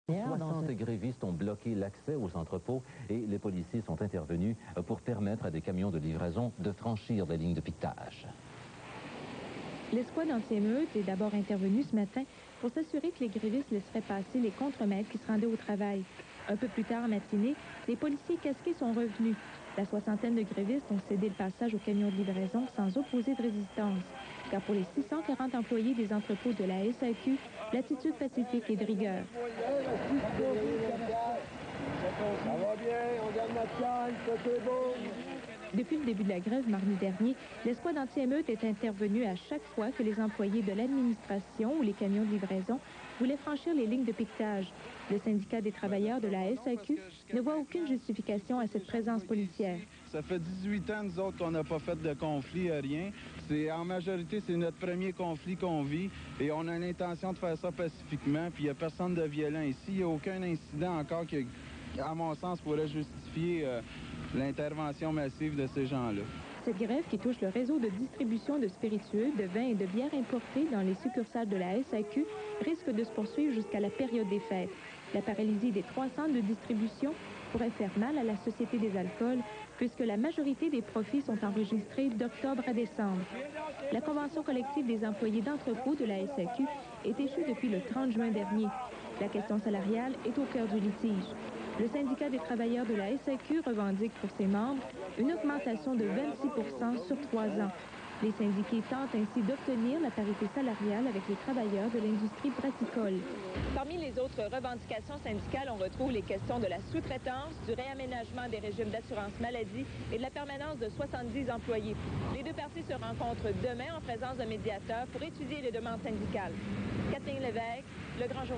60 grévistes ont bloqué l'accès aux entrepôts et les policiers sont intervenus pour permettre à des camions de livraison de franchir la ligne de piquetage. L'escouade anti-émeute est d'abord intervenue ce matin pour s'assurer que les grévistes laisseraient passer les contremaîtres qui se rendaient au travail. Un peu plus tard en matinée, les policiers casqués sont revenus. La soixantaine de grévistes ont cédé le passage aux camions de livraison sans opposer de résistance. Car pour les 640 employés des entrepôts de la SAQ, l'attitude pacifique est de rigueur. Ça va bien, on garde notre calme, c'est beau. Depuis le début de la grève mardi dernier, l'escouade anti-émeute est intervenue à chaque fois que les employés de l'administration ou les camions de livraison voulaient franchir les lignes de piquetage. Le syndicat des travailleurs de la SAQ ne voit aucune justification à cette présence policière. Ça fait 18 ans, nous autres, qu'on n'a pas fait de conflit, rien. En majorité, c'est notre premier conflit qu'on vit et on a l'intention de faire ça pacifiquement. Puis il n'y a personne de violent ici. Il n'y a aucun incident encore qui, à mon sens, pourrait justifier l'intervention massive de ces gens-là. Cette grève qui touche le réseau de distribution de spiritueux, de vins et de bières importés dans les succursales de la SAQ risque de se poursuivre jusqu'à la période des fêtes. La paralysie des 3 centres de distribution pourrait faire mal à la Société des alcools puisque la majorité des profits sont enregistrés d'octobre à décembre. La convention collective des employés d'entrepôt de la SAQ est échue depuis le 30 juin dernier. La question salariale est au cœur du litige. Le syndicat des travailleurs de la SAQ revendique pour ses membres une augmentation de 26 sur 3 ans. Les syndiqués tentent ainsi d'obtenir la parité salariale avec les travailleurs de l'industrie brassicole. Parmi les autres revendications syndicales, on retrouve les questions de la sous-traitance, du réaménagement des régimes d'assurance maladie et de la permanence de 70 employés. Les deux parties se rencontrent demain en présence de médiateurs pour étudier les demandes syndicales. Kathleen Lévesque, Le Grand Journal.